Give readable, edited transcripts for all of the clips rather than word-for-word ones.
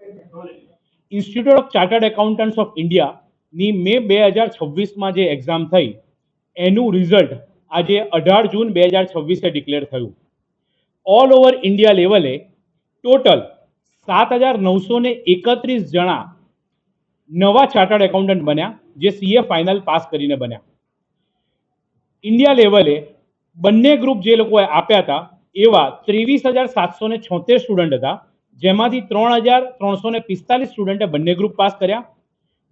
Institute of chartered accountants of ઇન્ડિયાની મે 2026માં જે exam થઈ એનું રિઝલ્ટ આજે 18 જૂન 2026 ડિક્લેર થયું. ઓલ ઓવર ઇન્ડિયા લેવલે ટોટલ 7,931 જણા નવા ચાર્ટર્ડ એકાઉન્ટન્ટ બન્યા, જે સીએ ફાઇનલ પાસ કરીને બન્યા. ઇન્ડિયા લેવલે બંને ગ્રુપ જે લોકોએ આપ્યા હતા એવા 23,776 સ્ટુડન્ટ હતા, જેમાંથી 3,345 સ્ટુડન્ટે બંને ગ્રુપ પાસ કર્યા.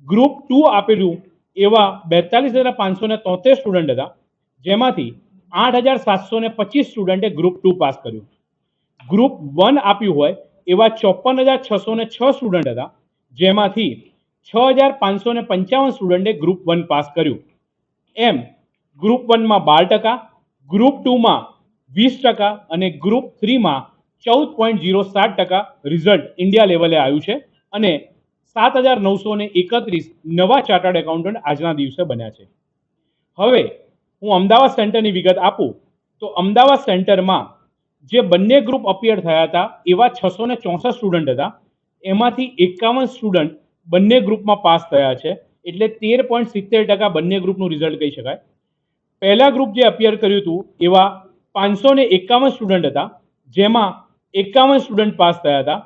ગ્રુપ 2 આપેલું એવા 42,573 સ્ટુડન્ટ હતા, જેમાંથી 8,725 સ્ટુડન્ટે ગ્રુપ 2 પાસ કર્યું. ગ્રુપ 1 આપ્યું હોય એવા 54,606 સ્ટુડન્ટ હતા, જેમાંથી 6,555 સ્ટુડન્ટે ગ્રુપ 1 પાસ કર્યું. એમ ગ્રુપ 1માં 12%, ગ્રુપ 2માં 20% અને ગ્રુપ 3માં 14.07% રિઝલ્ટ ઇન્ડિયા લેવલે આવ્યું છે અને 7,931 નવા ચાર્ટર્ડ એકાઉન્ટન્ટ આજના દિવસે બન્યા છે. હવે હું અમદાવાદ સેન્ટરની વિગત આપું તો અમદાવાદ સેન્ટરમાં જે બંને ગ્રુપ અપિયર થયા હતા એવા 664 સ્ટુડન્ટ હતા, એમાંથી 51 સ્ટુડન્ટ બંને ગ્રુપમાં પાસ થયા છે, એટલે 13.70% બંને ગ્રુપનું રિઝલ્ટ કહી શકાય. પહેલા ગ્રુપ જે અપિયર કર્યું હતું એવા 551 સ્ટુડન્ટ હતા, જેમાં 51 સ્ટુડન્ટ પાસ થયા હતા,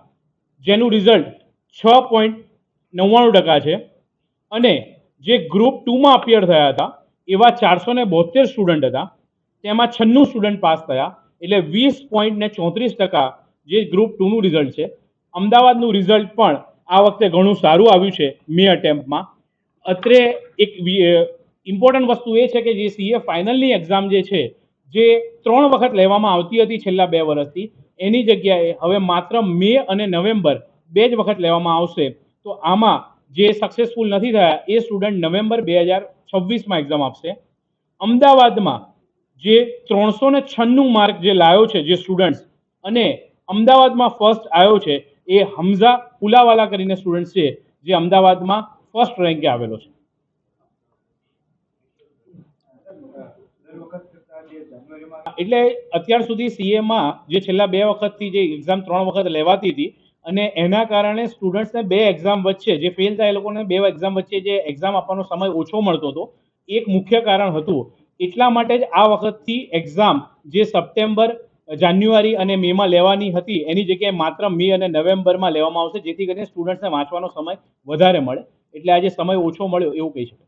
જેનું રિઝલ્ટ 6.99% છે. અને જે ગ્રુપ 2માં અપિયર થયા હતા એવા 472 સ્ટુડન્ટ હતા, તેમાં 96 સ્ટુડન્ટ પાસ થયા, એટલે 20.34% જે ગ્રુપ 2નું રિઝલ્ટ છે. અમદાવાદનું રિઝલ્ટ પણ આ વખતે ઘણું સારું આવ્યું છે મે અટેમ્પમાં. અત્રે એક ઇમ્પોર્ટન્ટ વસ્તુ એ છે કે જે સીએ ફાઇનલની એક્ઝામ જે છે, જે 3 વખત લેવામાં આવતી હતી છેલ્લા 2 વર્ષથી, એની જગ્યાએ હવે માત્ર મે અને નવેમ્બર 2 જ વખત લેવામાં આવશે. તો આમાં જે સક્સેસફુલ નથી થયા એ સ્ટુડન્ટ નવેમ્બર 2026માં એક્ઝામ આપશે. અમદાવાદમાં જે 396 માર્ક જે લાવ્યો છે જે સ્ટુડન્ટ્સ, અને અમદાવાદમાં ફર્સ્ટ આવ્યો છે એ હમઝા પુલાવાલા કરીને સ્ટુડન્ટ છે, જે અમદાવાદમાં ફર્સ્ટ રેન્કે આવેલો છે. એટલે અત્યાર સુધી સીએમાં જે છેલ્લા 2 વખતથી જે એક્ઝામ 3 વખત લેવાતી હતી અને એના કારણે સ્ટુડન્ટ્સને 2 એક્ઝામ વચ્ચે જે ફેલ થાય એ લોકોને 2 એક્ઝામ વચ્ચે જે એક્ઝામ આપવાનો સમય ઓછો મળતો હતો, એક મુખ્ય કારણ હતું. એટલા માટે જ આ વખતથી એક્ઝામ જે સપ્ટેમ્બર, જાન્યુઆરી અને મેમાં લેવાની હતી એની જગ્યાએ માત્ર મે અને નવેમ્બરમાં લેવામાં આવશે, જેથી કરીને સ્ટુડન્ટ્સને વાંચવાનો સમય વધારે મળે. એટલે આજે સમય ઓછો મળ્યો એવું કહી શકાય.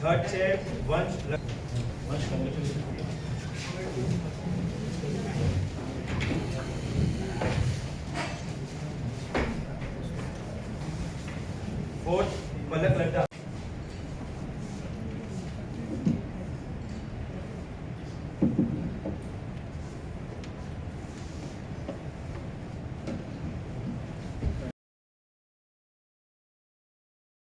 થર્ડ છે વંશ, ફોર્થ પલક લદ્દા.